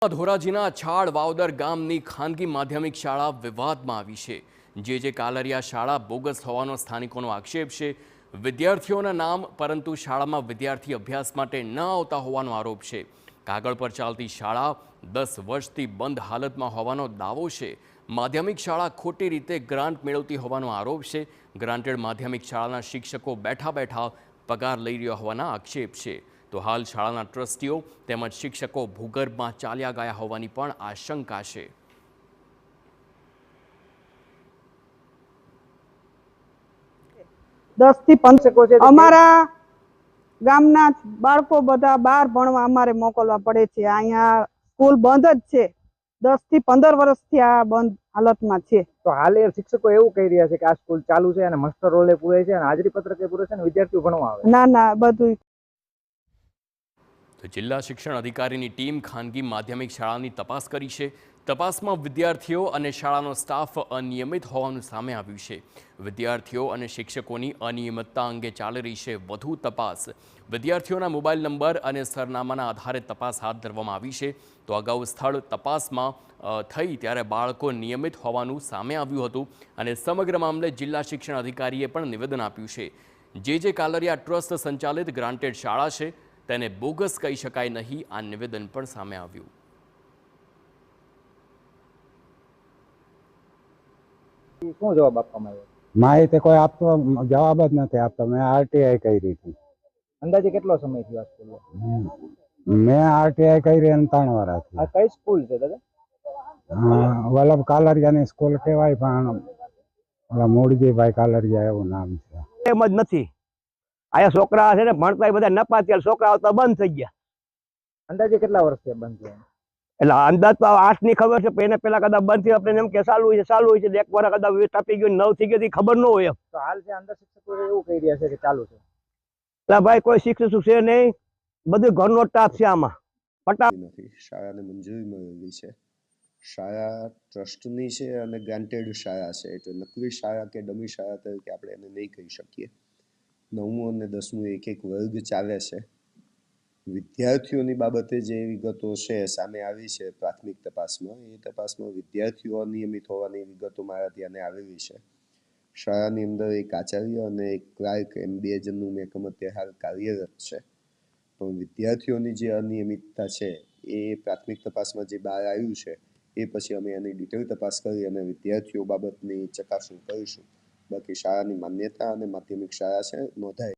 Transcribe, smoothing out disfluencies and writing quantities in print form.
ધોરાજીના છાડ વાવદર ગામની ખાનગી માધ્યમિક શાળા વિવાદમાં આવી છે। જે કાલરિયા શાળા બોગસ હોવાનો સ્થાનિકોનો આક્ષેપ છે। વિદ્યાર્થીઓના નામ પરંતુ શાળામાં વિદ્યાર્થી અભ્યાસ માટે ન આવતા હોવાનો આરોપ છે। કાગળ પર ચાલતી શાળા 10 વર્ષથી બંધ હાલતમાં હોવાનો દાવો છે। માધ્યમિક શાળા ખોટી રીતે ગ્રાન્ટ મેળવતી હોવાનો આરોપ છે। ગ્રાન્ટેડ માધ્યમિક શાળાના શિક્ષકો બેઠા બેઠા પગાર લઈ રહ્યા હોવાના આક્ષેપ છે। તો હાલ શાળાના ટ્રસ્ટીઓ તેમજ શિક્ષકો ભૂગર્ભમાં ચાલ્યા ગયા હોવાની પણ આશંકા છે। 10 થી 15 અમારા ગામના બાળકો બધા બહાર ભણવા અમારે મોકલવા પડે છે। અહીંયા સ્કૂલ બંધ જ છે। 10 થી 15 વર્ષથી આ બંધ હાલતમાં છે। તો હાલે શિક્ષકો એવું કહી રહ્યા છે કે આ સ્કૂલ ચાલુ છે અને માસ્ટર રોલે પૂરે છે અને હાજરી પત્રકે પૂરે છે અને વિદ્યાર્થીઓ ભણવા આવે। ના બધું। તો જિલ્લા શિક્ષણ અધિકારીની ટીમ ખાનગી માધ્યમિક શાળાની તપાસ કરી છે। તપાસમાં વિદ્યાર્થીઓ અને શાળાનો સ્ટાફ અનિયમિત હોવાનું સામે આવ્યું છે। વિદ્યાર્થીઓ અને શિક્ષકોની અનિયમિતતા અંગે ચાલી રહી છે વધુ તપાસ। વિદ્યાર્થીઓના મોબાઈલ નંબર અને સરનામાના આધારે તપાસ હાથ ધરવામાં આવી છે। તો અગાઉ સ્થળ તપાસમાં થઈ ત્યારે બાળકો નિયમિત હોવાનું સામે આવ્યું હતું અને સમગ્ર મામલે જિલ્લા શિક્ષણ અધિકારીએ પણ નિવેદન આપ્યું છે। જે કાલરિયા ટ્રસ્ટ સંચાલિત ગ્રાન્ટેડ શાળા છે તેને બોગસ કહી શકાય નહીં, આ નિવેદન પણ સામે આવ્યું। શું જવાબ આપવામાં આવ્યો? માહિતી કોઈ આપતો જવાબ જ નથી આપતો। મેં આરટીઆઈ કરી હતી। અંદાજે કેટલો સમય થયો આ સ્કૂલનો? મેં આરટીઆઈ કરી અને 3 વર્ષથી। આ કઈ સ્કૂલ છે દાદા? વલ્લભ કાલરિયાની સ્કૂલ કહેવાય પણ ઓલા મૂળજીભાઈ કાલરિયા એવું નામ છે। એમ જ નથી। આયા છોકરા છે ને ભણતા બધા નપાત્યા, છોકરા આવતા બંધ થઈ ગયા। અંદાજે કેટલા વર્ષથી બંધ થયા? એટલે અંદાજ તો 8 ની ખબર છે, પણ એને પેલા કદાચ બંધ થયું આપણે એમ કે ચાલુ હોય છે। એક વાર કદાચ 20 ટપી ગયું 9 થઈ ગઈ ખબર ન હોય એમ। તો હાલ છે અંદર શિક્ષકો એવું કહી રહ્યા છે કે ચાલુ છે। એટલે ભાઈ કોઈ શિક્ષક છે નહીં, બધું ઘરનો સ્ટાફ છે આમાં। નથી, શાળાને મંજૂરી મળેલી છે। શાળા ટ્રસ્ટની છે અને ગ્રાન્ટેડ શાળા છે, એટલે નકલી શાળા કે ડમી શાળા તરીકે આપણે એને નહીં કહી શકીએ। 9મું અને 10મું એક વર્ગ ચાલે છે। વિદ્યાર્થીઓની બાબતે જે વિગતો છે સામે આવી છે પ્રાથમિક તપાસમાં, એ તપાસમાં વિદ્યાર્થીઓ અનિયમિત હોવાની વિગતો મારા ધ્યાને આવેલી છે। શાળાની અંદર એક આચાર્ય અને એક ક્લાર્ક એમ 2 જણનું મહેકમ અત્યારે હાલ કાર્યરત છે। પણ વિદ્યાર્થીઓની જે અનિયમિતતા છે એ પ્રાથમિક તપાસમાં જે બહાર આવ્યું છે એ પછી અમે એની ડિટેલ તપાસ કરી અને વિદ્યાર્થીઓ બાબતની ચકાસણી કરીશું। બાકી શાળાની માન્યતા અને માધ્યમિક શાળા છે, નોંધાય।